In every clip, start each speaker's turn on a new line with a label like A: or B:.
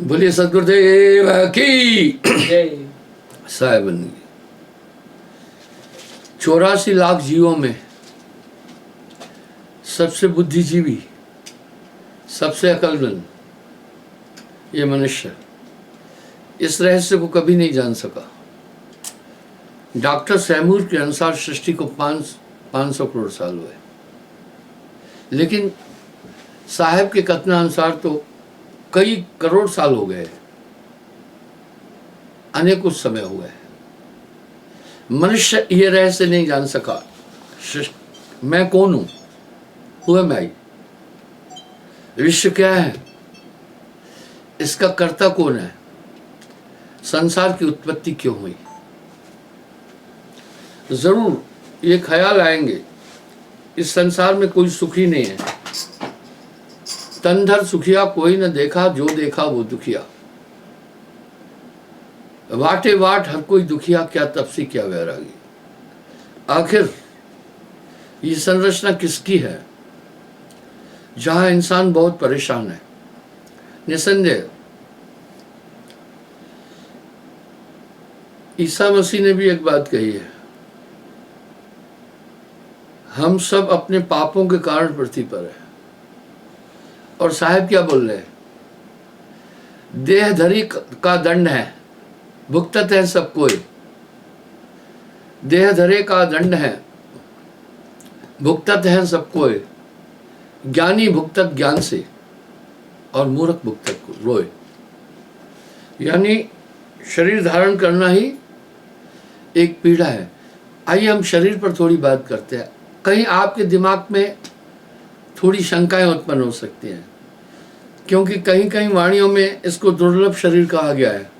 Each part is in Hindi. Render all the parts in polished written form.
A: बोलिए सदगुरुदेव की साहेबन। 84 लाख जीवों में सबसे बुद्धिजीवी, सबसे अक्लमंद ये मनुष्य इस रहस्य को कभी नहीं जान सका। डॉक्टर सैमूर के अनुसार सृष्टि को 500 करोड़ साल हुए, लेकिन साहब के कथनानुसार तो कई करोड़ साल हो गए, अनेकों समय हुए। मनुष्य ये रहस्य नहीं जान सका, मैं कौन हूं, हुआ मैं, विश्व क्या है, इसका कर्ता कौन है, संसार की उत्पत्ति क्यों हुई। जरूर ये ख्याल आएंगे इस संसार में कोई सुखी नहीं है, तनधर सुखिया कोई न देखा, जो देखा वो दुखिया। वाटे वाट हर कोई दुखिया, क्या तपसी क्या वैरागी। आखिर ये संरचना किसकी है जहां इंसान बहुत परेशान है। निसंदेह ईसा मसीह ने भी एक बात कही है, हम सब अपने पापों के कारण पृथ्वी पर है। और साहब क्या बोल रहे हैं, देहधरी का दंड है, भुगतत है सब कोई। देहधरे का दंड है, भुगतत है सब कोई। ज्ञानी भुगतत ज्ञान से और मूर्ख भुगतत को रोए। यानी शरीर धारण करना ही एक पीड़ा है। आइए हम शरीर पर थोड़ी बात करते हैं। कहीं आपके दिमाग में थोड़ी शंकाएं उत्पन्न हो सकती हैं, क्योंकि कहीं कहीं वाणियों में इसको दुर्लभ शरीर कहा गया है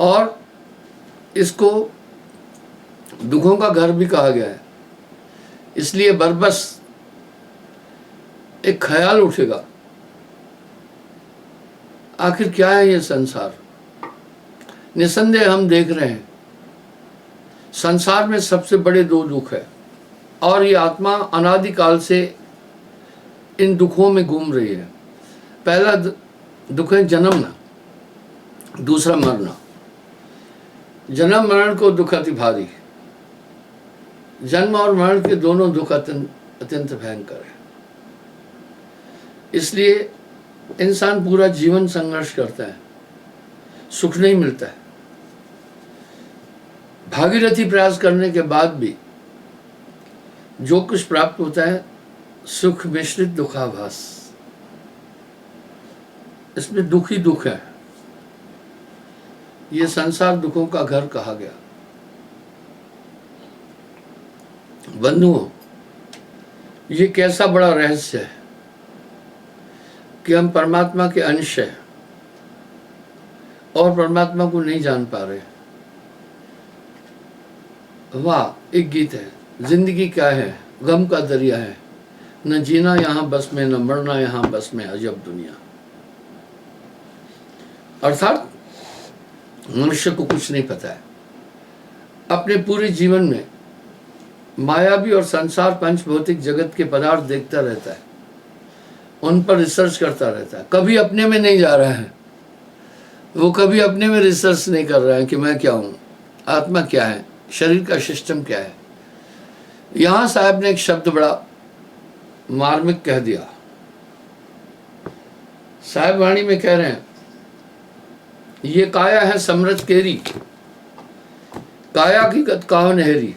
A: और इसको दुखों का घर भी कहा गया है। इसलिए बरबस एक ख्याल उठेगा, आखिर क्या है ये संसार। निसंदेह हम देख रहे हैं संसार में सबसे बड़े दो दुख है, और ये आत्मा अनादिकाल से इन दुखों में घूम रही है। पहला दुख है जन्मना, दूसरा मरना। जन्म मरण को दुख अति भारी। जन्म और मरण के दोनों दुख अत्यंत भयंकर है। इसलिए इंसान पूरा जीवन संघर्ष करता है, सुख नहीं मिलता है। भागीरथी प्रयास करने के बाद भी जो कुछ प्राप्त होता है सुख मिश्रित दुखाभास, इसमें दुख ही दुख है। ये संसार दुखों का घर कहा गया। बंधुओं, ये कैसा बड़ा रहस्य है कि हम परमात्मा के अंश हैं और परमात्मा को नहीं जान पा रहे। वाह, एक गीत है, जिंदगी क्या है, गम का दरिया है, न जीना यहाँ बस में, न मरना यहाँ बस में, अजब दुनिया। अर्थात मनुष्य को कुछ नहीं पता है। अपने पूरे जीवन में मायावी और संसार पंच भौतिक जगत के पदार्थ देखता रहता है, उन पर रिसर्च करता रहता है, कभी अपने में नहीं जा रहा है। वो कभी अपने में रिसर्च नहीं कर रहा है कि मैं क्या हूँ, आत्मा क्या है, शरीर का सिस्टम क्या है। यहां साहब ने एक शब्द बड़ा मार्मिक कह दिया। साहब वाणी में कह रहे हैं, ये काया है समृत केरी, काया की गत काहो नहरी,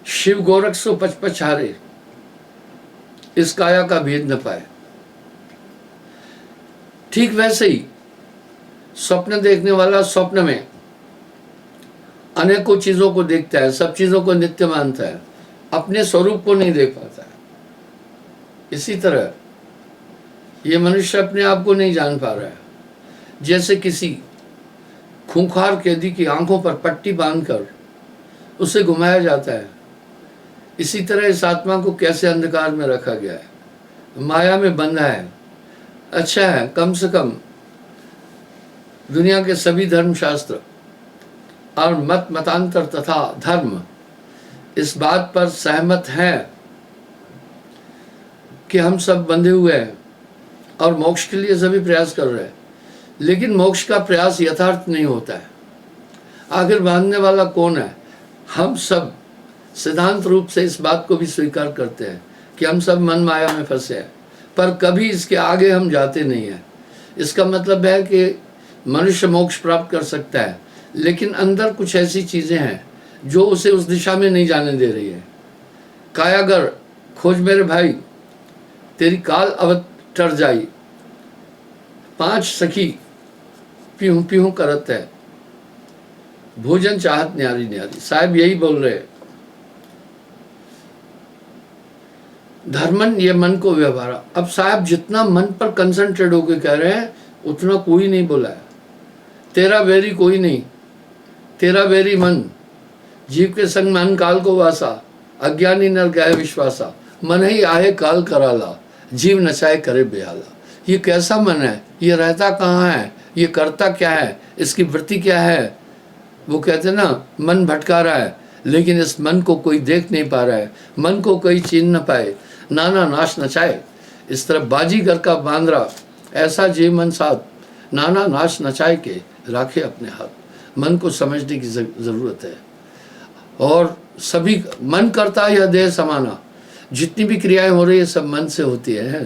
A: शिव गोरख सो पचपचारे, इस काया का भेद न पाए। ठीक वैसे ही स्वप्न देखने वाला स्वप्न में अनेकों चीजों को देखता है, सब चीजों को नित्य मानता है, अपने स्वरूप को नहीं देख पाता है। इसी तरह ये मनुष्य अपने आप को नहीं जान पा रहा है। जैसे किसी खूंखार कैदी की आंखों पर पट्टी बांधकर उसे घुमाया जाता है, इसी तरह इस आत्मा को कैसे अंधकार में रखा गया है, माया में बंधा है। अच्छा है, कम से कम दुनिया के सभी धर्मशास्त्र और मतांतर तथा धर्म इस बात पर सहमत हैं कि हम सब बंधे हुए हैं और मोक्ष के लिए सभी प्रयास कर रहे हैं, लेकिन मोक्ष का प्रयास यथार्थ नहीं होता है। आखिर बांधने वाला कौन है? हम सब सिद्धांत रूप से इस बात को भी स्वीकार करते हैं कि हम सब मन माया में फंसे हैं, पर कभी इसके आगे हम जाते नहीं हैं। इसका मतलब है कि मनुष्य मोक्ष प्राप्त कर सकता है, लेकिन अंदर कुछ ऐसी चीज़ें हैं जो उसे उस दिशा में नहीं जाने दे रही है। कायागर खोज मेरे भाई, तेरी काल अवतर जाई, 5 सखी पीहू पीहू करत है, भोजन चाहत न्यारी न्यारी। साहब यही बोल रहे हैं। धर्मन ये मन को व्यवहार। अब साहब जितना मन पर कंसंट्रेट होकर कह रहे हैं उतना कोई नहीं बोला है। तेरा वैरी कोई नहीं, तेरा वैरी मन, जीव के संग मन काल को वासा, अज्ञानी नर गए विश्वासा, मन ही आए काल कराला, जीव नचाए करे बेहाला। ये कैसा मन है? ये रहता कहाँ है? ये करता क्या है? इसकी वृत्ति क्या है? वो कहते हैं ना, मन भटका रहा है, लेकिन इस मन को कोई देख नहीं पा रहा है, मन को कोई छीन न पाए, नाना नाश नचाए। इस तरह बाजीगर का बांद्रा, ऐसा जीव मन साथ नाना नाश नचाए के राखे अपने हाथ। मन को समझने की ज़रूरत है। और सभी मन करता है, यह देह समाना। जितनी भी क्रियाएं हो रही है सब मन से होती है।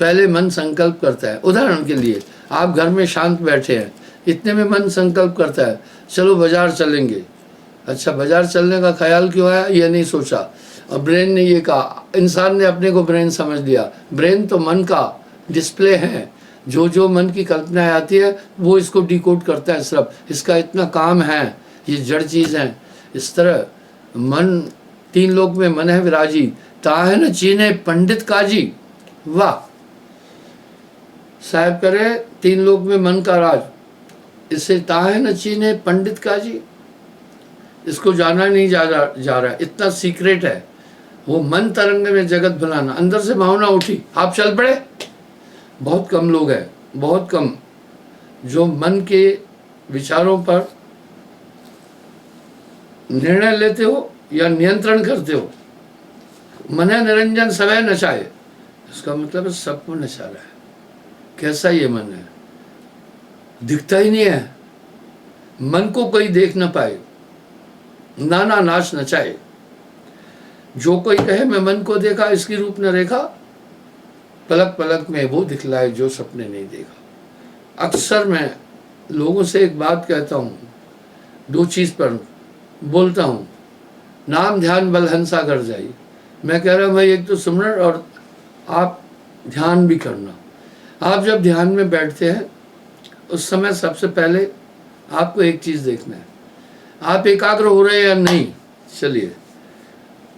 A: पहले मन संकल्प करता है। उदाहरण के लिए आप घर में शांत बैठे हैं, इतने में मन संकल्प करता है, चलो बाजार चलेंगे। अच्छा, बाजार चलने का ख्याल क्यों आया? ये नहीं सोचा, और ब्रेन ने ये कहा, इंसान ने अपने को ब्रेन समझ लिया। ब्रेन तो मन का डिस्प्ले है, जो जो मन की कल्पनाएं आती है वो इसको डिकोड करता है सिर्फ। इसका इतना काम है, ये जड़ चीज़ है। इस तरह मन, 3 लोक में मन है विराजी, ताहे न चीने पंडित काजी। वाह साहब करे, 3 लोक में मन का राज, इससे ताहे न चीने पंडित काजी। इसको जाना नहीं जा रहा है, इतना सीक्रेट है। वो मन तरंग में जगत बनाना, अंदर से भावना उठी, आप चल पड़े। बहुत कम लोग हैं, बहुत कम, जो मन के विचारों पर निर्णय लेते हो या नियंत्रण करते हो। मन निरंजन सवै नचाए, इसका मतलब है सबको नचा रहा है। कैसा ये मन है? दिखता ही नहीं है, मन को कोई देख ना पाए, नाना नाच नचाए। जो कोई कहे मैं मन को देखा, इसकी रूप न रेखा, पलक पलक में वो दिखलाए जो सपने नहीं देखा। अक्सर मैं लोगों से एक बात कहता हूँ, 2 चीज़ पर बोलता हूँ, नाम ध्यान बल हंसा कर जाई। मैं कह रहा हूँ भाई, एक तो सुमरण और आप ध्यान भी करना। आप जब ध्यान में बैठते हैं उस समय सबसे पहले आपको एक चीज़ देखना है, आप एकाग्र हो रहे हैं या नहीं। चलिए,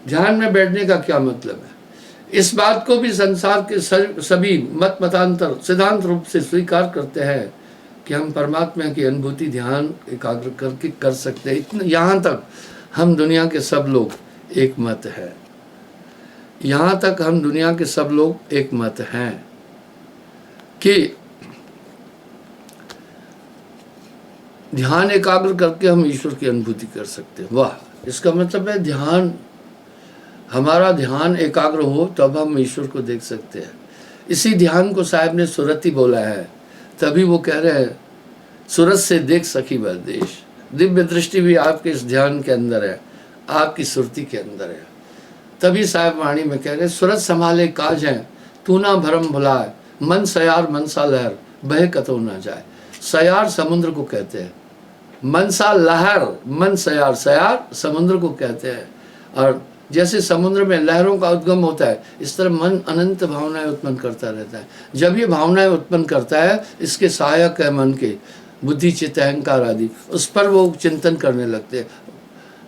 A: ध्यान में बैठने का क्या मतलब है? इस बात को भी संसार के सभी मत मतांतर सिद्धांत रूप से स्वीकार करते हैं कि हम परमात्मा की अनुभूति ध्यान एकाग्र करके कर सकते हैं। इतना यहाँ तक हम दुनिया के सब लोग एक मत है। यहाँ तक हम दुनिया के सब लोग एक मत हैं कि ध्यान एकाग्र करके हम ईश्वर की अनुभूति कर सकते हैं। वाह, इसका मतलब है ध्यान, हमारा ध्यान एकाग्र हो तब हम ईश्वर को देख सकते हैं। इसी ध्यान को साहब ने सुरति बोला है, तभी वो कह रहे हैं सूरत से देख सखी वह देश। दिव्य दृष्टि भी आपके इस ध्यान के अंदर है, आपकी सुरति के अंदर है। तभी साहब वाणी में कह रहे सूरत संभाले काज है, तू ना भरम भुलाए, मन सयार मनसा लहर बह कतो ना जाए। सयार समुद्र को कहते हैं, मनसा लहर, मन सयार, सयार समुद्र को कहते हैं। और जैसे समुद्र में लहरों का उद्गम होता है, इस तरह मन अनंत भावनाएं उत्पन्न करता रहता है। जब ये भावनाएं उत्पन्न करता है, इसके सहायक है मन के बुद्धि चित्त अहंकार आदि, उस पर वो चिंतन करने लगते हैं।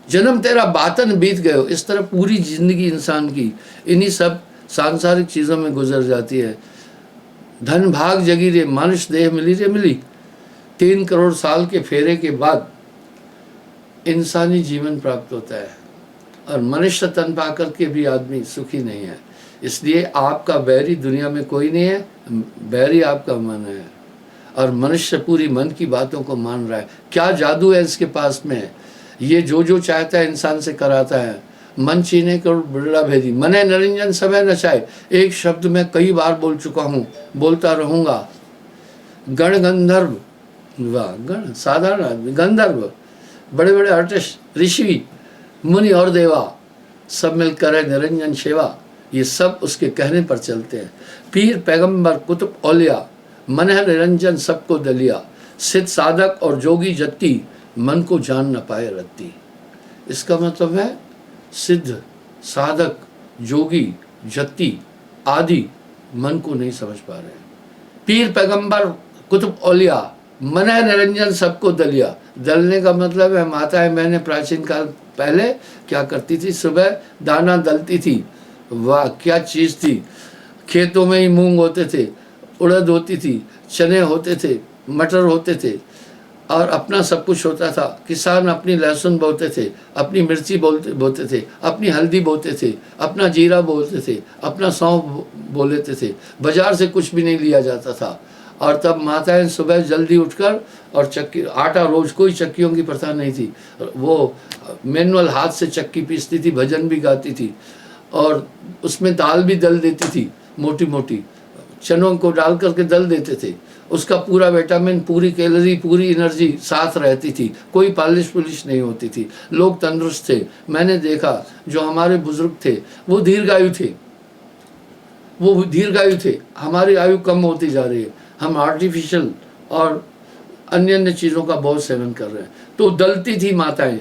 A: जन्म तेरा बातन बीत गयो, इस तरह पूरी जिंदगी इंसान की इन्हीं सब सांसारिक चीज़ों में गुजर जाती है। धन भाग जगी रे, मनुष्य देह मिली रे मिली। 3 करोड़ साल के फेरे के बाद इंसानी जीवन प्राप्त होता है, और मनुष्य तन पा करके भी आदमी सुखी नहीं है। इसलिए आपका बैरी दुनिया में कोई नहीं है, बैरी आपका मन है। और मनुष्य पूरी मन की बातों को मान रहा है। क्या जादू है इसके पास में? ये जो जो चाहता है इंसान से कराता है, मन चीने को बिरला भेदी, मने निरंजन समय नचाए। एक शब्द मैं कई बार बोल चुका हूँ, बोलता रहूँगा। गण गंधर्व, वाह, गण साधारण आदमी, गंधर्व, बड़े बड़े आर्टिस्ट, ऋषि मुनि और देवा, सब मिलकर है निरंजन सेवा। ये सब उसके कहने पर चलते हैं। पीर पैगंबर कुतुब औलिया, मन है निरंजन सबको दलिया। सिद्ध साधक और जोगी जत्ती, मन को जान न पाए रत्ती। इसका मतलब है सिद्ध साधक जोगी जत्ती आदि मन को नहीं समझ पा रहे। पीर पैगंबर कुतुब औलिया, मन है निरंजन सबको दलिया। दलने का मतलब है माताएं बहनें प्राचीन काल पहले क्या करती थी, सुबह दाना दलती थी। वाह क्या चीज़ थी। खेतों में ही मूंग होते थे, उड़द होती थी, चने होते थे, मटर होते थे, और अपना सब कुछ होता था। किसान अपनी लहसुन बोते थे, अपनी मिर्ची बोते थे, अपनी हल्दी बोते थे, अपना जीरा बोते थे, अपना सौंफ बो लेते थे। बाजार से कुछ भी नहीं लिया जाता था। और तब माताएं सुबह जल्दी उठकर और चक्की आटा, रोज कोई चक्कियों की प्रथा नहीं थी, वो मैनुअल हाथ से चक्की पीसती थी, भजन भी गाती थी, और उसमें दाल भी दल देती थी, मोटी मोटी चनों को डाल करके दल देते थे। उसका पूरा विटामिन, पूरी कैलोरी, पूरी एनर्जी साथ रहती थी, कोई पालिश पुलिश नहीं होती थी, लोग तंदुरुस्त थे। मैंने देखा जो हमारे बुजुर्ग थे वो दीर्घायु थे, वो दीर्घायु थे। हमारी आयु कम होती जा रही है, हम आर्टिफिशियल और अन्य अन्य चीज़ों का बहुत सेवन कर रहे हैं। तो दलती थी माताएं,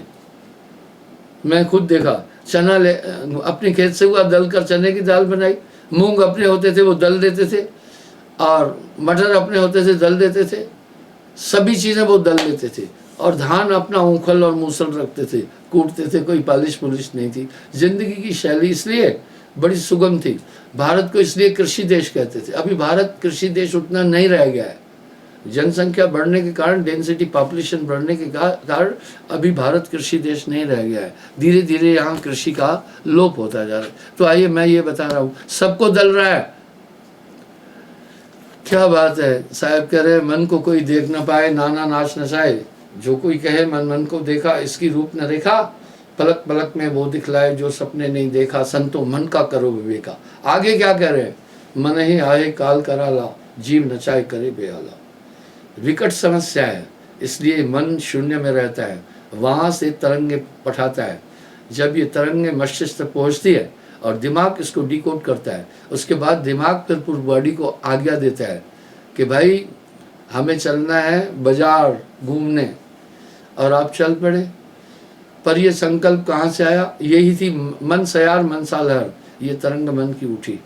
A: मैं खुद देखा। चना ले अपने खेत से हुआ, दल कर चने की दाल बनाई। मूंग अपने होते थे वो दल देते थे, और मटर अपने होते थे दल देते थे। सभी चीज़ें वो दल लेते थे, और धान अपना ऊखल और मूसल रखते थे, कूटते थे, कोई पालिश पुलिश नहीं थी। जिंदगी की शैली इसलिए बड़ी सुगम थी। भारत को इसलिए कृषि देश कहते थे। अभी भारत कृषि देश उतना नहीं रह गया है। जनसंख्या बढ़ने के कारण, डेंसिटी पॉपुलेशन बढ़ने के कारण अभी भारत कृषि देश नहीं रह गया है। धीरे धीरे यहाँ कृषि का लोप होता जा रहा है। तो आइए मैं ये बता रहा हूँ, सबको दल रहा है। क्या बात है। साहब कह रहे मन को कोई देख न पाए, नाना नाच नचाए। जो कोई कहे मन को देखा, इसकी रूप न रेखा, पलक पलक में वो दिखलाए जो सपने नहीं देखा। संतो मन का करो विवेका। आगे क्या कह रहे हैं, मन ही आए काल कराला, जीव नचाए करे बेहाला। विकट समस्या है, इसलिए मन शून्य में रहता है, वहाँ से तरंगे पठाता है। जब ये तरंगे मस्तिष्क तक पहुँचती है और दिमाग इसको डिकोड करता है, उसके बाद दिमाग फिर पूरी बॉडी को आज्ञा देता है कि भाई हमें चलना है बाजार घूमने, और आप चल पड़े। पर ये संकल्प कहाँ से आया, यही थी मन सयार मन सालहर, ये तरंग मन की उठी।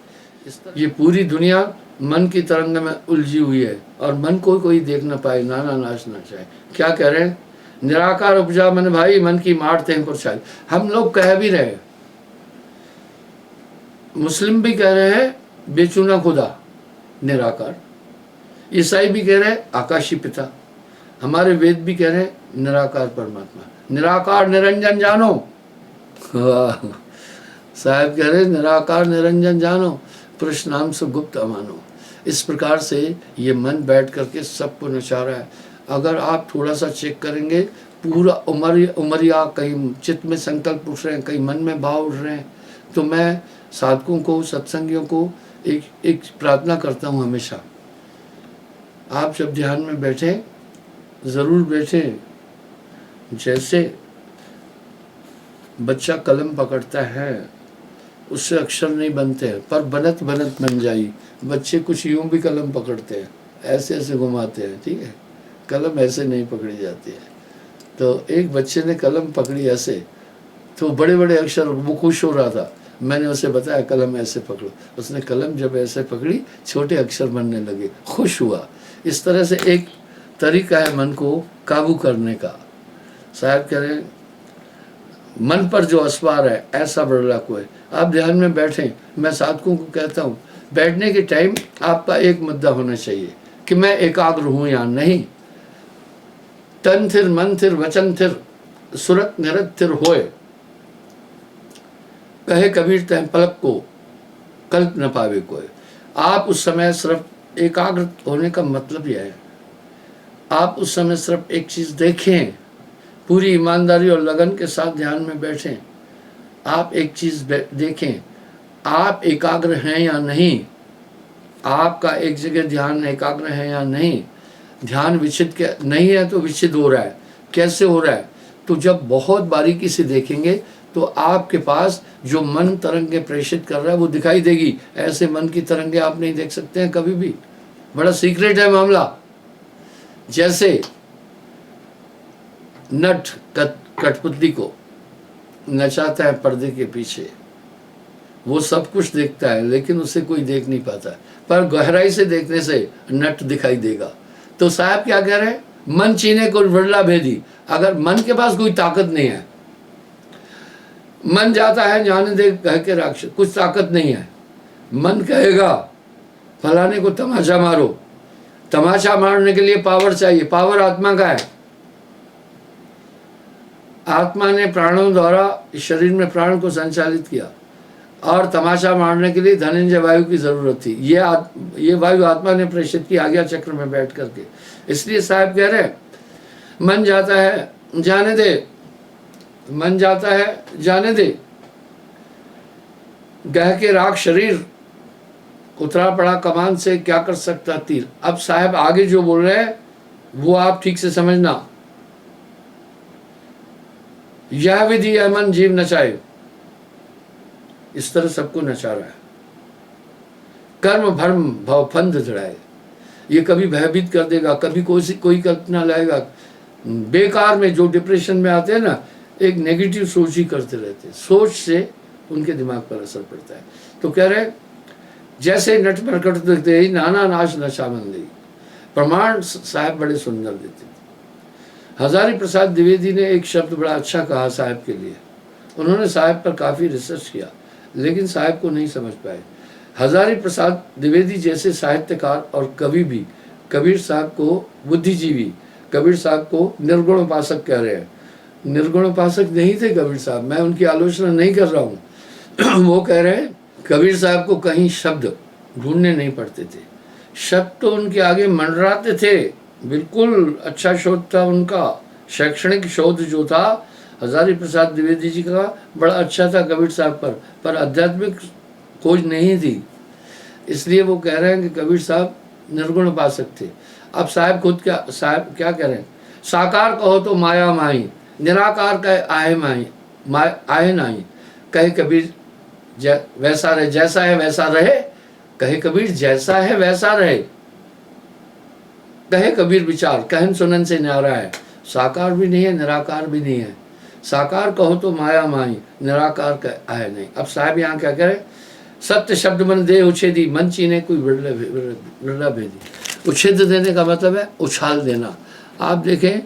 A: ये पूरी दुनिया मन की तरंग में उलझी हुई है, और मन को कोई देख न पाए, नाना नाच न चाहे। क्या कह रहे हैं, निराकार उपजा मन भाई, मन की मार तें पर छाई। हम लोग कह भी रहे हैं, मुस्लिम भी कह रहे हैं बेचुना खुदा निराकार, ईसाई भी कह रहे हैं आकाशी पिता, हमारे वेद भी कह रहे हैं निराकार परमात्मा। निराकार निरंजन जानो, साहब कह रहे निराकार निरंजन जानो, पुरुष नाम से गुप्त अमानो। इस प्रकार से ये मन बैठ करके सबको नचा रहा है। अगर आप थोड़ा सा चेक करेंगे, पूरा उमरिया कहीं चित्त में संकल्प उठ रहे हैं, कहीं मन में भाव उठ रहे हैं। तो मैं साधकों को, सत्संगियों को एक प्रार्थना करता हूँ हमेशा, आप जब ध्यान में बैठें, ज़रूर बैठें जैसे बच्चा कलम पकड़ता है, उससे अक्षर नहीं बनते हैं, पर बनत बनत बन जाई। बच्चे कुछ यूं भी कलम पकड़ते हैं, ऐसे ऐसे घुमाते हैं, ठीक है, कलम ऐसे नहीं पकड़ी जाती है। तो एक बच्चे ने कलम पकड़ी ऐसे, तो बड़े बड़े अक्षर, वो खुश हो रहा था। मैंने उसे बताया कलम ऐसे पकड़ो, उसने कलम जब ऐसे पकड़ी, छोटे अक्षर बनने लगे, खुश हुआ। इस तरह से एक तरीका है मन को काबू करने का। साहब कह रहे हैं मन पर जो असवार है ऐसा बड़ा कोई। आप ध्यान में बैठें। मैं साधकों को कहता हूँ, बैठने के टाइम आपका एक मुद्दा होना चाहिए कि मैं एकाग्र हूँ या नहीं। तन थिर मन थिर वचन थिर, सुरत निरत थिर होए, कहे कबीर तय पलक को कल्प न पावे कोई। आप उस समय सिर्फ एकाग्र होने का मतलब यह है, आप उस समय सिर्फ एक चीज़ देखें, पूरी ईमानदारी और लगन के साथ ध्यान में बैठें, आप एक चीज देखें, आप एकाग्र हैं या नहीं, आपका एक जगह ध्यान एकाग्र है या नहीं। ध्यान विच्छिद नहीं है तो विच्छिद हो रहा है। कैसे हो रहा है? तो जब बहुत बारीकी से देखेंगे तो आपके पास जो मन तरंगे प्रेषित कर रहा है वो दिखाई देगी। ऐसे मन की तरंगे आप नहीं देख सकते हैं कभी भी। बड़ा सीक्रेट है मामला। जैसे नट कठपुतली को नचाता है पर्दे के पीछे, वो सब कुछ देखता है लेकिन उसे कोई देख नहीं पाता, पर गहराई से देखने से नट दिखाई देगा। तो साहब क्या कह रहे हैं? मन चीने को बिरला भेदी। अगर मन के पास कोई ताकत नहीं है, मन जाता है जाने दे कह के राक्षस, कुछ ताकत नहीं है, मन कहेगा फलाने को तमाचा मारो। तमाचा मारने के लिए पावर चाहिए। पावर आत्मा का है। आत्मा ने प्राणों द्वारा इस शरीर में प्राण को संचालित किया और तमाशा मारने के लिए धनंजय वायु की जरूरत थी। ये वायु आत्मा ने प्रेषित की आज्ञा चक्र में बैठ करके। इसलिए साहब कह रहे हैं मन जाता है जाने दे, मन जाता है जाने दे, गह के राख शरीर उतरा पड़ा कमान से क्या कर सकता तीर। अब साहब आगे जो बोल रहे हैं वो आप ठीक से समझना। यह विधि है मन जीव नचाए, इस तरह सबको नचा रहा है। कर्म भर्म भव फंद धड़ाए, ये कभी भयभीत कर देगा, कभी कोई कल्पना लाएगा। बेकार में जो डिप्रेशन में आते हैं ना, एक नेगेटिव सोच ही करते रहते हैं। सोच से उनके दिमाग पर असर पड़ता है। तो कह रहे जैसे नट प्रकट देखते ही नाना नाश नशा मन गई। प्रमाण साहब बड़े सुंदर देते थे। हजारी प्रसाद द्विवेदी ने एक शब्द बड़ा अच्छा कहा साहब के लिए। उन्होंने साहब पर काफ़ी रिसर्च किया लेकिन साहब को नहीं समझ पाए। हजारी प्रसाद द्विवेदी जैसे साहित्यकार और कवि भी कबीर साहब को बुद्धिजीवी, कबीर साहब को निर्गुण उपासक कह रहे हैं। निर्गुण उपासक नहीं थे कबीर साहब, मैं उनकी आलोचना नहीं कर रहा हूँ। वो कह रहे हैं कबीर साहब को कहीं शब्द ढूंढने नहीं पड़ते थे। शब्द तो उनके आगे मंडराते थे। बिल्कुल अच्छा शोध था उनका। शैक्षणिक शोध जो था हजारी प्रसाद द्विवेदी जी का बड़ा अच्छा था कबीर साहब पर आध्यात्मिक खोज नहीं थी। इसलिए वो कह रहे हैं कि कबीर साहब निर्गुण उपासक थे। अब साहब खुद साहब क्या कह रहे हैं? साकार कहो तो माया माई, निराकार कहे आए माई आए नाई। कहे कबीर वैसा रहे, जैसा है वैसा रहे। कहे कबीर जैसा है वैसा रहे। कहे कबीर विचार कहन सुनन से न्यारा है। साकार भी नहीं है, निराकार भी नहीं है। साकार कहो तो माया माई, निराकार कहे आए नहीं। अब साहब यहाँ क्या कह रहे? सत्य शब्द मन दे उछेदी, मन चीने कोई बिरला भेदी। उछेद देने का मतलब है उछाल देना। आप देखें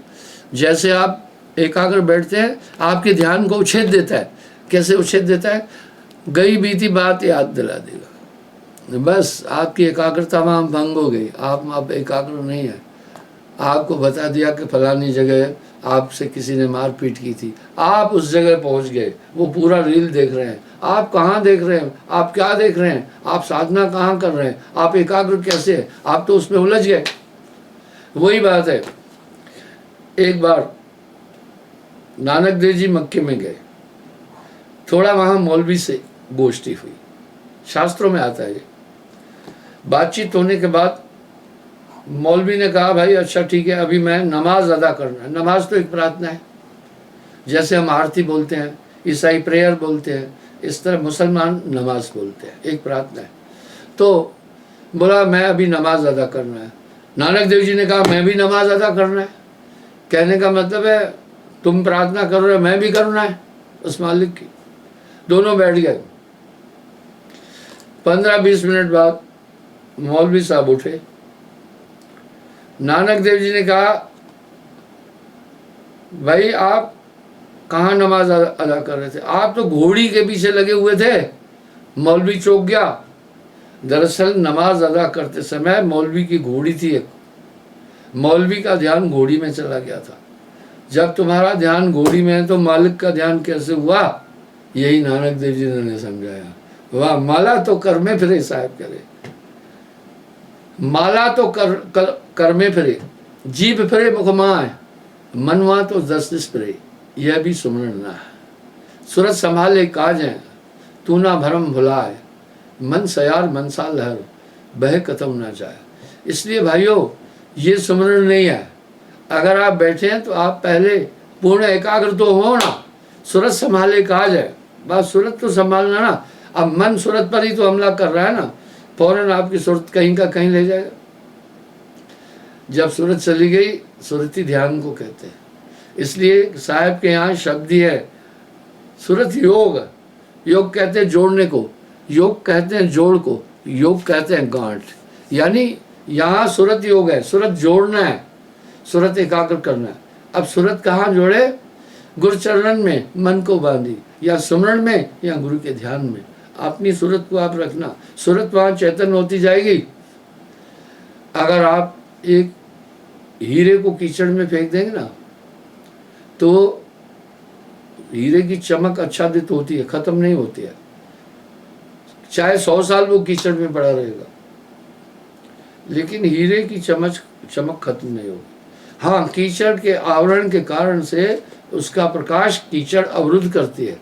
A: जैसे आप एकाग्र बैठते हैं, आपके ध्यान को उछेद देता है। कैसे उछेद देता है? गई बीती बात याद दिला देगा। बस आपकी एकाग्रता वहाँ भंग हो गई। आप अब एकाग्र नहीं है। आपको बता दिया कि फलानी जगह आपसे किसी ने मारपीट की थी, आप उस जगह पहुंच गए, वो पूरा रील देख रहे हैं। आप कहाँ देख रहे हैं? आप क्या देख रहे हैं? आप साधना कहाँ कर रहे हैं? आप एकाग्र कैसे है? आप तो उसमें उलझ गए। वही बात है। एक बार नानक देव जी मक्के में गए, थोड़ा वहाँ मौलवी से गोष्ठी हुई। शास्त्रों में आता है ये। बातचीत होने के बाद मौलवी ने कहा भाई अच्छा ठीक है, अभी मैं नमाज अदा करना है। नमाज तो एक प्रार्थना है। जैसे हम आरती बोलते हैं, ईसाई प्रेयर बोलते हैं, इस तरह मुसलमान नमाज बोलते हैं, एक प्रार्थना है। तो बोला मैं अभी नमाज अदा करना है। नानक देव जी ने कहा मैं भी नमाज अदा करना है। कहने का मतलब है तुम प्रार्थना कर रहे हो, मैं भी करना है उस मालिक की। दोनों बैठ गए। 15-20 मिनट बाद मौलवी साहब उठे। नानक देव जी ने कहा भाई आप कहाँ नमाज अदा कर रहे थे? आप तो घोड़ी के पीछे लगे हुए थे। मौलवी चौंक गया। दरअसल नमाज अदा करते समय मौलवी की घोड़ी थी एक। मौलवी का ध्यान घोड़ी में चला गया था। जब तुम्हारा ध्यान घोड़ी में है तो मालिक का ध्यान कैसे हुआ? यही नानक देव जी ने समझाया। वाह, माला तो कर में फिरे साहब करे। माला तो कर में फिरे, जीभ फिरे मुखमाए, मनवा तो 10 फिरे, यह भी सुमरण ना है। सूरत संभाले काज है, तू ना भरम भुलाए, मन सयार मनसा लहर, बह कतम ना जाए। इसलिए भाइयों, ये सुमरण नहीं है। अगर आप बैठे हैं तो आप पहले पूर्ण एकाग्र तो हो ना। सूरत संभाले काज है, बस सूरत तो संभालना ना। अब मन सूरत पर ही तो हमला कर रहा है ना, फौरन आपकी सूरत कहीं का कहीं ले जाएगा। जब सूरत चली गई, सूरती ध्यान को कहते हैं। इसलिए साहब के यहाँ शब्द ही है सूरत योग। योग कहते हैं जोड़ने को, योग कहते हैं जोड़ को, योग कहते हैं गांठ। यानी यहाँ सूरत योग है, सूरत जोड़ना है, सूरत एकाग्र करना है। अब सूरत कहाँ जोड़े? गुरु चरण में मन को बांधी, या सुमरण में, या गुरु के ध्यान में। अपनी सूरत को आप रखना, सूरत वहाँ चैतन्य होती जाएगी। अगर आप एक हीरे को कीचड़ में फेंक देंगे ना, तो हीरे की चमक आच्छादित होती है, खत्म नहीं होती है। चाहे 100 साल वो कीचड़ में पड़ा रहेगा, लेकिन हीरे की चमक खत्म नहीं होगी। हाँ, कीचड़ के आवरण के कारण से उसका प्रकाश कीचड़ अवरुद्ध करती है।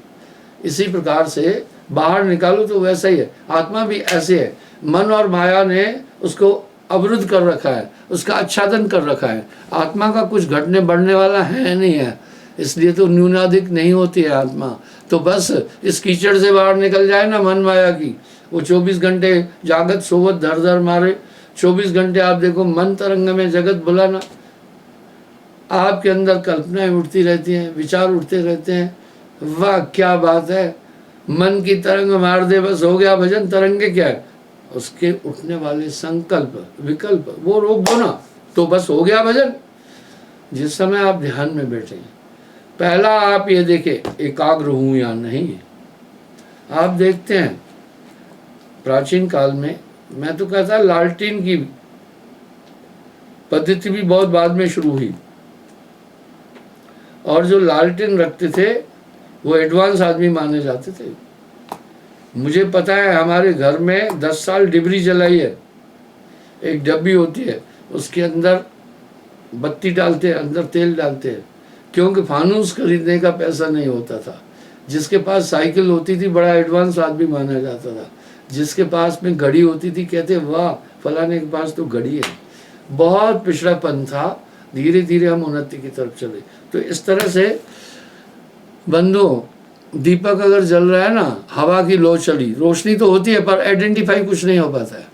A: इसी प्रकार से बाहर निकालो तो वैसा ही है। आत्मा भी ऐसे है, मन और माया ने उसको अवरुद्ध कर रखा है, उसका आच्छादन कर रखा है। आत्मा का कुछ घटने बढ़ने वाला है नहीं है, इसलिए तो न्यूनाधिक नहीं होती है आत्मा। तो बस इस कीचड़ से बाहर निकल जाए ना मन माया की, वो 24 घंटे जागत सोवत धर धर मारे। 24 घंटे आप देखो मन तरंग में जगत बुलाना, आपके अंदर कल्पनाएं उठती रहती हैं, विचार उठते रहते हैं। वाह क्या बात है, मन की तरंग मार दे बस हो गया भजन। तरंगे क्या है? उसके उठने वाले संकल्प विकल्प, वो रोक दो ना तो बस हो गया भजन। जिस समय आप ध्यान में बैठे, पहला आप ये देखें एकाग्र हूं या नहीं। आप देखते हैं प्राचीन काल में, मैं तो कहता लालटीन की पद्धति भी बहुत बाद में शुरू हुई, और जो लालटेन रखते थे वो एडवांस आदमी माने जाते थे। मुझे पता है हमारे घर में 10 साल डिबरी जलाई है। एक डब्बी होती है, उसके अंदर बत्ती डालते हैं, अंदर तेल डालते हैं, क्योंकि फानूस खरीदने का पैसा नहीं होता था। जिसके पास साइकिल होती थी बड़ा एडवांस आदमी माना जाता था। जिसके पास में घड़ी होती थी कहते वाह फलाने के पास तो घड़ी है। बहुत पिछड़ापन था, धीरे धीरे हम उन्नति की तरफ चले। तो इस तरह से बंधुओं, दीपक अगर जल रहा है ना, हवा की लो चली, रोशनी तो होती है पर आइडेंटिफाई कुछ नहीं हो पाता है,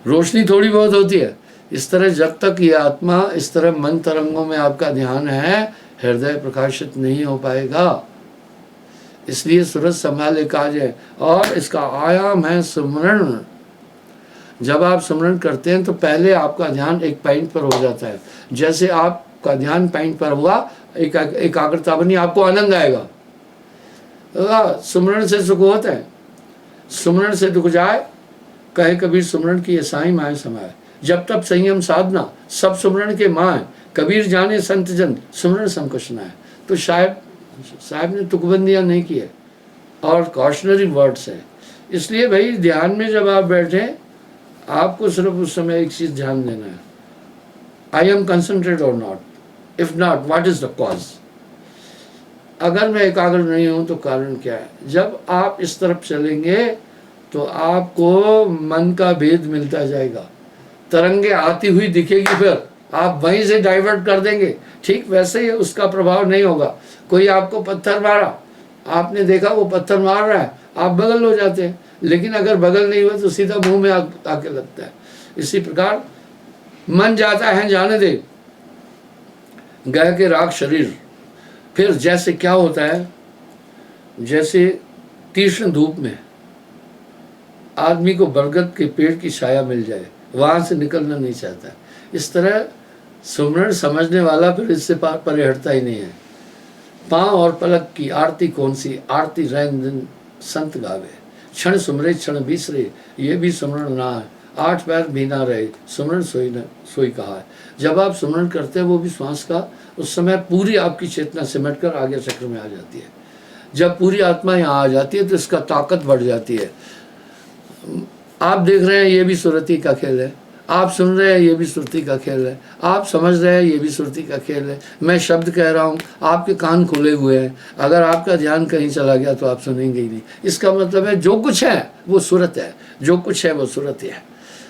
A: रोशनी थोड़ी बहुत होती है। इस तरह जब तक ये आत्मा इस तरह मन तरंगों में आपका ध्यान है, हृदय प्रकाशित नहीं हो पाएगा। इसलिए सूरत संभाले काज है, और इसका आयाम है सुमरण। जब आप सुमरण करते हैं तो पहले आपका ध्यान एक पॉइंट पर हो जाता है। जैसे आपका ध्यान पॉइंट पर हुआ, एकाग्रता बनी, आपको आनंद आएगा। सुमरण से सुख होता है, सुमरण से दुख जाए, कहे कबीर सुमरण की साई माए समाए। जब तब संयम साधना, सब सुमरण के माए, कबीर जाने संत जन, सुमरण संकुश न है। तो साहब ने तुकबंदियां नहीं की है, और कॉशनरी वर्ड्स है। इसलिए भाई ध्यान में जब आप बैठे, आपको सिर्फ उस समय एक चीज ध्यान देना है, आई एम कंसंट्रेट और not, if not what is the cause. अगर मैं एकाग्र नहीं हूं तो कारण क्या है। जब आप इस तरफ चलेंगे तो आपको मन का भेद मिलता जाएगा, तरंगे आती हुई दिखेगी, फिर आप वहीं से डाइवर्ट कर देंगे। ठीक वैसे ही उसका प्रभाव नहीं होगा। कोई आपको पत्थर मारा, आपने देखा वो पत्थर मार रहा है, आप बगल हो जाते हैं, लेकिन अगर बगल नहीं हुआ तो सीधा मुंह में आके लगता है। इसी प्रकार मन जाता है जाने दे, गए के राग शरीर। फिर जैसे क्या होता है, जैसे तीक्ष्ण धूप में आदमी को बरगद के पेड़ की छाया मिल जाए, वहां से निकलना नहीं चाहता। इस तरह सुमरण समझने वाला फिर इससे परे हटता ही नहीं है। पांव और पलक की आरती कौन सी, आरती रैन दिन संत गावे, क्षण सुमरे क्षण बिसरे, ये भी सुमरण ना है। 8 पैर भी ना रहे, सुमरण सोई कहा है। जब आप सुमरण करते हैं, वो भी श्वास का, उस समय पूरी आपकी चेतना सिमट कर आगे चक्र में आ जाती है। जब पूरी आत्मा यहाँ आ जाती है तो इसका ताकत बढ़ जाती है। आप देख रहे हैं ये भी सुरती का खेल है। आप सुन रहे हैं ये भी सुरती का खेल है, आप समझ रहे हैं ये भी सुरती का खेल है। मैं शब्द कह रहा हूँ, आपके कान खुले हुए हैं, अगर आपका ध्यान कहीं चला गया तो आप सुनेंगे ही नहीं। इसका मतलब है जो कुछ है वो सूरत है, जो कुछ है वो सूरत है।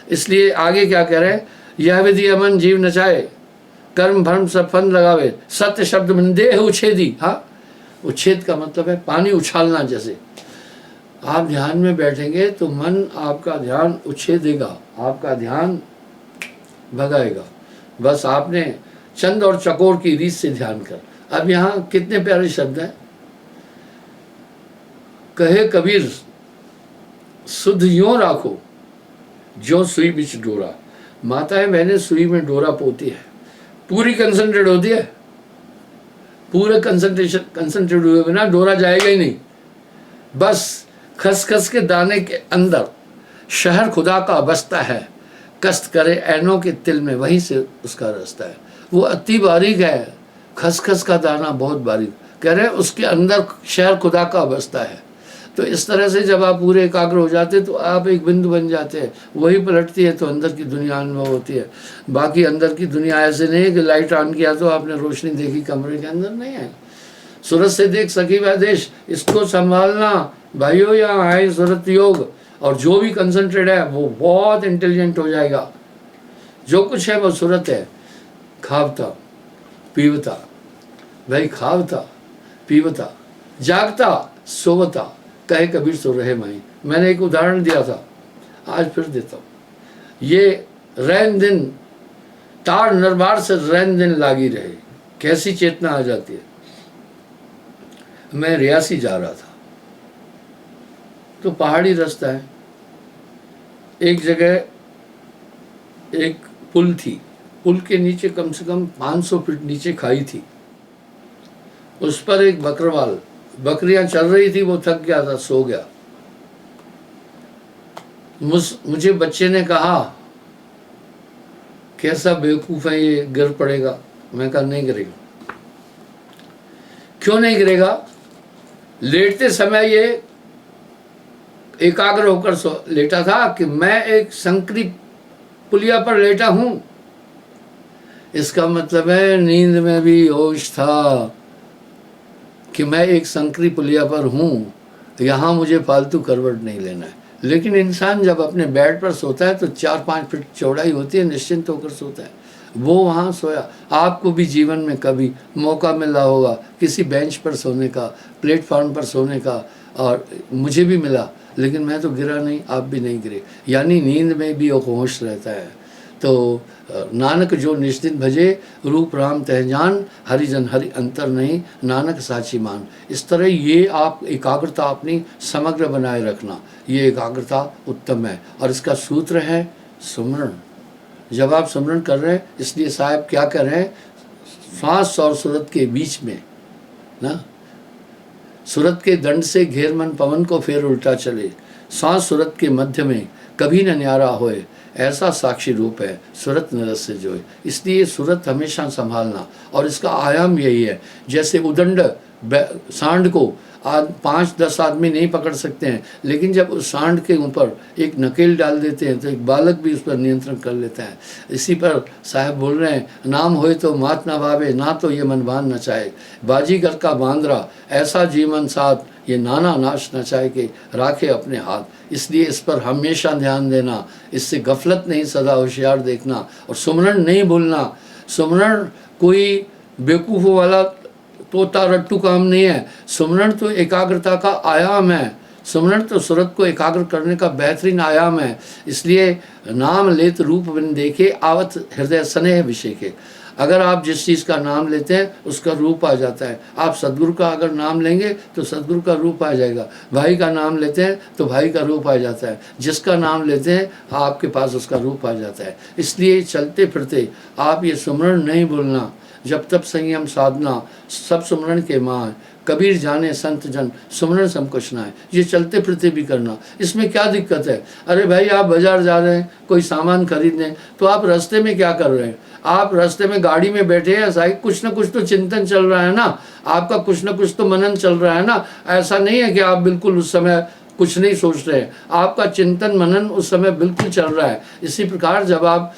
A: इसलिए आगे क्या कह रहे हैं, यह विधि अमन जीव नचाए, कर्म भ्रम सब फन लगावे, सत्य शब्द मन देह उच्छेदी। हाँ, उच्छेद का मतलब है पानी उछालना। जैसे आप ध्यान में बैठेंगे तो मन आपका ध्यान उच्छेदेगा, आपका ध्यान भगाएगा। बस आपने चंद और चकोर की रीत से ध्यान कर। अब यहाँ कितने प्यारे शब्द हैं। कहे कबीर सुध यों राखो जो सुई बिच डोरा। माता है, मैंने सुई में डोरा पोती है, पूरी कंसंट्रेट होती है, पूरे कंसंट्रेट हुए बिना डोरा जाएगा ही नहीं। बस खसखस के दाने के अंदर शहर खुदा का बसता है, कष्ट करे ऐनों के तिल में वहीं से उसका रास्ता है। वो अति बारीक है, खसखस का दाना बहुत बारीक, कह रहे हैं उसके अंदर शहर खुदा का बसता है। तो इस तरह से जब आप पूरे एकाग्र हो जाते तो आप एक बिंदु बन जाते हैं, वही पलटती है तो अंदर की दुनिया अनुभव होती है। बाकी अंदर की दुनिया ऐसे नहीं है कि लाइट ऑन किया तो आपने रोशनी देखी, कमरे के अंदर नहीं है। सूरत से देख सकी वह देश, इसको संभालना भाइयों। यहाँ आए सूरत योग, और जो भी कंसंट्रेट है वो बहुत इंटेलिजेंट हो जाएगा। जो कुछ है वो सूरत है। खावता पीवता, भाई खावता पीवता, जागता सोवता, कहे कबीर सो रहे माई। मैंने एक उदाहरण दिया था, आज फिर देता हूँ। ये रैन दिन तार नरबार से रैन दिन लागी रहे, कैसी चेतना आ जाती है। मैं रियासी जा रहा था तो पहाड़ी रास्ता है, एक जगह एक पुल थी, पुल के नीचे कम से कम 500 फीट नीचे खाई थी। उस पर एक बकरवाल, बकरियां चल रही थी, वो थक गया था, सो गया। मुझे बच्चे ने कहा कैसा बेवकूफ है ये, गिर पड़ेगा। मैं कहा नहीं गिरेगा। क्यों नहीं गिरेगा? लेटते समय ये एकाग्र होकर लेटा था कि मैं एक संकरी पुलिया पर लेटा हूं। इसका मतलब है नींद में भी होश था कि मैं एक संकरी पुलिया पर हूं, यहाँ मुझे फालतू करवट नहीं लेना है। लेकिन इंसान जब अपने बेड पर सोता है तो 4-5 फीट चौड़ाई होती है, निश्चिंत होकर सोता है। वो वहाँ सोया। आपको भी जीवन में कभी मौका मिला होगा किसी बेंच पर सोने का, प्लेटफॉर्म पर सोने का, और मुझे भी मिला, लेकिन मैं तो गिरा नहीं, आप भी नहीं गिरे। यानी नींद में भी एक होश रहता है। तो नानक जो निश्चित भजे, रूप राम तहजान, हरिजन हरि अंतर नहीं, नानक साची मान। इस तरह ये आप एकाग्रता अपनी समग्र बनाए रखना, ये एकाग्रता उत्तम है। और इसका सूत्र है सुमरण। जब आप सुमरण कर रहे हैं, इसलिए साहब क्या कर रहे हैं, श्वास और सूरत के बीच में ना, सूरत के दंड से घेर मन पवन को फेर उल्टा चले, सांस सूरत के मध्य में कभी न न्यारा होए, ऐसा साक्षी रूप है सूरत नरस से जोए। इसलिए सूरत हमेशा संभालना, और इसका आयाम यही है। जैसे उदंड सांड को 5-10 आदमी नहीं पकड़ सकते हैं, लेकिन जब उस सांड के ऊपर एक नकेल डाल देते हैं तो एक बालक भी उस पर नियंत्रण कर लेता है। इसी पर साहब बोल रहे हैं, नाम होए तो मात न भावे, ना तो ये मन बांध न चाहे, बाजीगर का बांदरा ऐसा जीवन साथ, ये नाना नाश न चाहे के राखे अपने हाथ। इसलिए इस पर हमेशा ध्यान देना, इससे गफलत नहीं, सदा होशियार देखना, और सुमरण नहीं भूलना। सुमरण कोई बेवकूफ़ों वाला तोता रट्टू काम नहीं है। सुमरण तो एकाग्रता का आयाम है। सुमरण तो सूरत को एकाग्र करने का बेहतरीन आयाम है। इसलिए नाम लेत रूप बिन देखे, आवत हृदय स्नेह विषय के। अगर आप जिस चीज़ का नाम लेते हैं उसका रूप आ जाता है। आप सदगुरु का अगर नाम लेंगे तो सदगुरु का रूप आ जाएगा। भाई का नाम लेते हैं तो भाई का रूप आ जाता है। जिसका नाम लेते हैं आपके पास उसका रूप आ जाता है। इसलिए चलते फिरते आप ये सुमरण नहीं भूलना। जब तब संयम साधना, सब सुमरण के माँ, कबीर जाने संत जन, सुमरण सम कुछ ना है। ये चलते फिरते भी करना, इसमें क्या दिक्कत है? अरे भाई आप बाजार जा रहे हैं कोई सामान खरीदने, तो आप रास्ते में क्या कर रहे हैं? आप रास्ते में गाड़ी में बैठे हैं, साहब कुछ ना कुछ तो चिंतन चल रहा है ना, आपका कुछ ना कुछ तो मनन चल रहा है ना। ऐसा नहीं है कि आप बिल्कुल उस समय कुछ नहीं सोच रहे हैं, आपका चिंतन मनन उस समय बिल्कुल चल रहा है। इसी प्रकार जब आप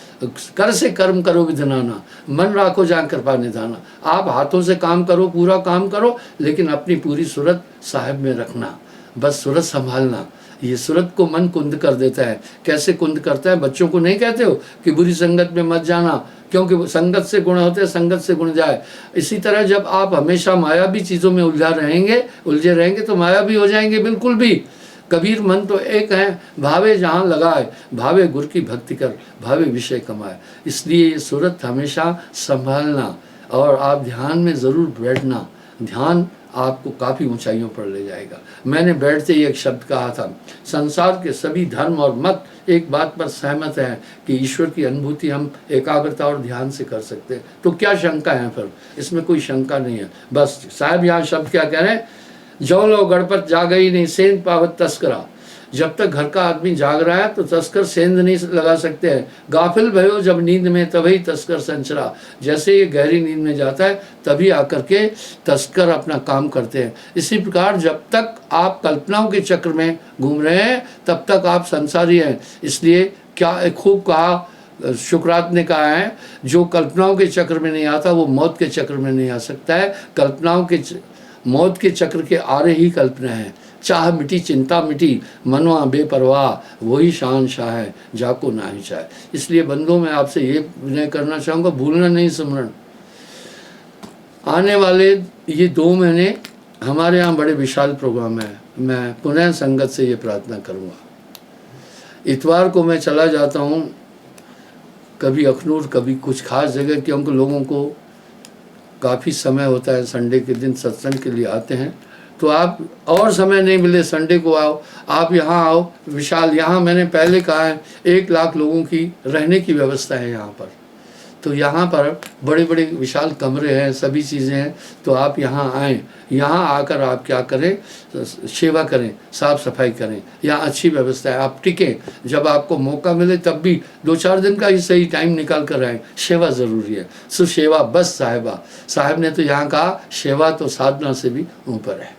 A: कर से कर्म करो विधनाना, मन राखो जहाँ कृपा निधाना, आप हाथों से काम करो, पूरा काम करो, लेकिन अपनी पूरी सूरत साहिब में रखना, बस सूरत संभालना। ये सूरत को मन कुंद कर देता है। कैसे कुंद करता है? बच्चों को नहीं कहते हो कि बुरी संगत में मत जाना, क्योंकि संगत से गुण होते हैं, संगत से गुण जाए। इसी तरह जब आप हमेशा मायावी चीज़ों में उलझे रहेंगे तो मायावी हो जाएंगे बिल्कुल भी। कबीर मन तो एक है, भावे जहाँ लगाए, भावे गुरु की भक्ति कर, भावे विषय कमाए। इसलिए ये सूरत हमेशा संभालना और आप ध्यान में ज़रूर बैठना। ध्यान आपको काफ़ी ऊंचाइयों पर ले जाएगा। मैंने बैठते ही एक शब्द कहा था, संसार के सभी धर्म और मत एक बात पर सहमत हैं कि ईश्वर की अनुभूति हम एकाग्रता और ध्यान से कर सकते हैं। तो क्या शंका है फिर? इसमें कोई शंका नहीं है। बस साहब यहाँ शब्द क्या कह रहे हैं? जो लो गणपत जागई नहीं सेंध पावत तस्करा। जब तक घर का आदमी जाग रहा है तो तस्कर सेंध नहीं लगा सकते हैं। गाफिल भयो जब नींद में तभी तस्कर संचरा। जैसे ये गहरी नींद में जाता है तभी आकर के तस्कर अपना काम करते हैं। इसी प्रकार जब तक आप कल्पनाओं के चक्र में घूम रहे हैं तब तक आप संसारी हैं। इसलिए क्या खूब कहा शुक्रात ने कहा है, जो कल्पनाओं के चक्र में नहीं आता वो मौत के चक्र में नहीं आ सकता है। कल्पनाओं के मौत के चक्र के आरे ही कल्पना है। चाह मिटी चिंता मिटी, मनवा बेपरवाह, वही शहंशाह है जाको ना ही चाहे। इसलिए बंधुओं मैं आपसे ये विनय करना चाहूँगा, भूलना नहीं सिमरन। आने वाले ये 2 महीने हमारे यहाँ बड़े विशाल प्रोग्राम है। मैं पुनः संगत से ये प्रार्थना करूँगा। इतवार को मैं चला जाता हूँ कभी अखनूर, कभी कुछ खास जगह, क्योंकि लोगों को काफ़ी समय होता है, संडे के दिन सत्संग के लिए आते हैं। तो आप और समय नहीं मिले संडे को आओ, आप यहाँ आओ विशाल। यहाँ मैंने पहले कहा है 1 लाख लोगों की रहने की व्यवस्था है यहाँ पर। तो यहाँ पर बड़े बड़े विशाल कमरे हैं, सभी चीज़ें हैं। तो आप यहाँ आएँ, यहाँ आकर आप क्या करें? सेवा करें, साफ़ सफाई करें। यहाँ अच्छी व्यवस्था है, आप टिकें। जब आपको मौका मिले तब भी 2-4 दिन का ही सही टाइम निकाल कर आएँ। सेवा ज़रूरी है, सुसेवा बस साहिबा। साहिब ने तो यहाँ कहा सेवा तो साधना से भी ऊपर है।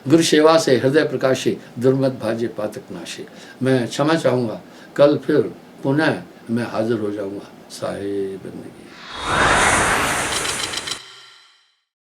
A: गुरु सेवा से हृदय प्रकाशे, दुर्मत भाजे पातक नाशे। मैं क्षमा चाहूँगा, कल फिर पुनः मैं हाजिर हो जाऊँगा। साहिब बंदगी।